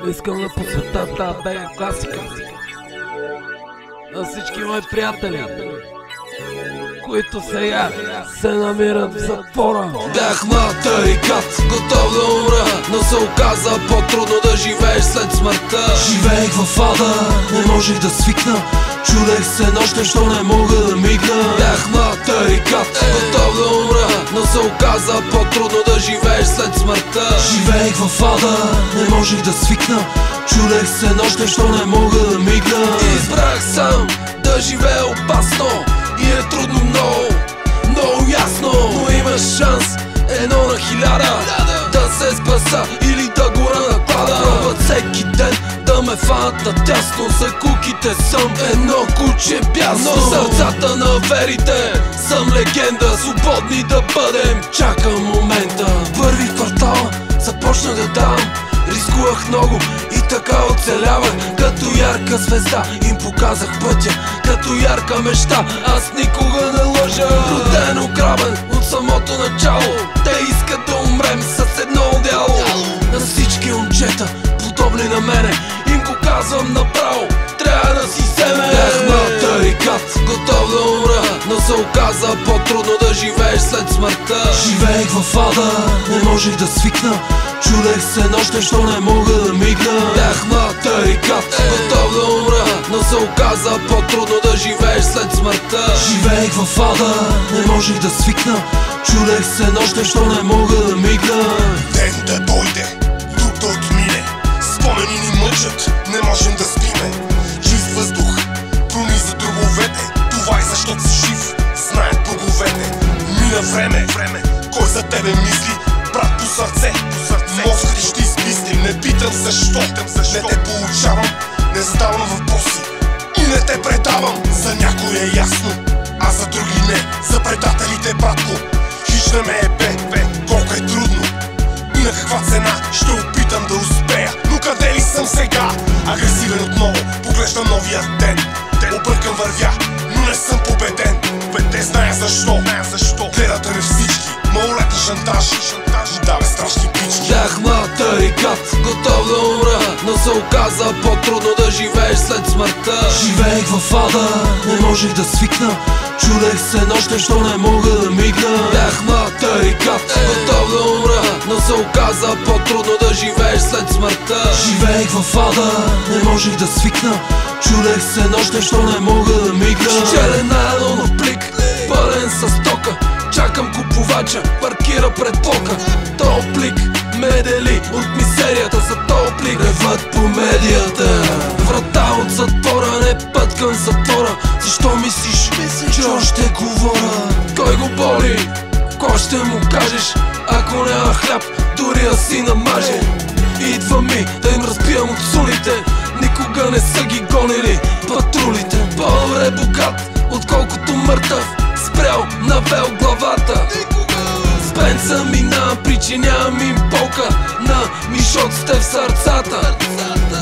Искам да посвета тази бега класика на всички мои приятели, които сега се намират в затвора. Бях млад тарикат, готов да умра, но се оказа по-трудно да живееш след смъртта. Живеех в ада, не можех да свикна. Чудех се нощем, що не мога да мигна. Бях млад тарикат, готов да умра, но се оказа по-трудно да живееш след смъртта. Живеех в ада, не можех да свикна. Чудех се нощем, що не мога да мигна. Избрах сам да живея опасно и е трудно много ясно, но имаш шанс, 1 на 1000 да се спаса или да гора на клада. Пробват всеки ден да ме фанат на тясно, за куките съм едно куче бясно. Сърцата на верите съм легенда, свободни да бъдем, чакам момента. Първи квартал започнах да давам, рискувах много и така оцелявах. Като ярка звезда им показах пътя, като ярка мечта аз никога не лъжа. Роден ограбен от самото начало, те искат да умрем с едно одеяло. На всички момчета, подобни на мене, им го казвам направо, трябва да си вземе. Бях млад тарикат, готов да умра, но се оказа по-трудно да живееш след смъртта. Живеех в ада, не можех да свикна. Чудех се нощем, що не мога да мигна. Бях млад тарикат, готов да умра, но се оказа по-трудно да живееш след смъртта. Живеех в ада, не можех да свикна. Чудех се нощем, що не мога да мигна. Ден да дойде, друг да отмине, спомени ни мъчат, не можем да спиме. Жив въздух прониза дробовете, това е защото си жив, знаят боговете. Мина време, кой за тебе мисли, брат по сърце, мозък ти ще измисли. Не питам защо, не те получавам, не задавам въпроси и не те предавам. За някой е ясно, а за други не, за предателите братко. Хич не ме е бе, колко е трудно и на каква цена ще опитам да успея. Но къде ли съм сега? Агресивен отново, поглеждам новия ден. Объркан вървя, но не съм победен. Не зная защо, гледате ме всички, малолетни шантажи, даве страшни пички. Бях млад тарикат, готов да умра, но се оказа по-трудно да живееш след смъртта. Живеех в ада, не можех да свикна. Чудех се нощем, що не мога да мигна. Бях млад тарикат, готов да умра, но се оказа по-трудно да живееш след смъртта. Живеех в ада, не можех да свикна. Чудех се нощем, що не мога да мигна. Челен найлонов плик, пълен със стока, чакам купувача, паркира пред блока. Тоя плик ме дели от мизерията, за тоя плик реват по медията. Врата от затвора, не път към затвора. Защо мислиш, че още говоря? Кой го боли? Кой ще му кажеш? Ако няма хляб, дори да си намаже. Идва ми да им разбивам от сулите, никога не са ги гонили патрулите. По-добре богат, отколкото мъртъв, спрял, навел главата. С пенца минавам, причинявам им полка на мишоците в сърцата.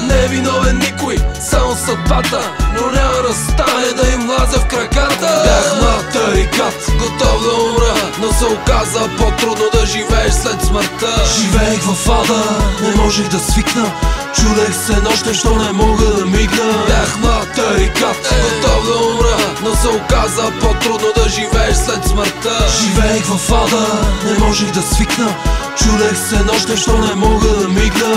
Не е виновен никой, само съдбата, но няма да стане да им лазя в краката. Бях млад тарикат, готов да умра, но се оказа по-трудно да живееш след смъртта. Живеех в ада, не можех да свикна. Чудех се нощем, що не мога да мигна. Бях млад тарикат, готов да умра, но се оказа по-трудно да живееш след смъртта. Живеех в ада, не можех да свикна. Чудех се нощем, що не мога да мигна.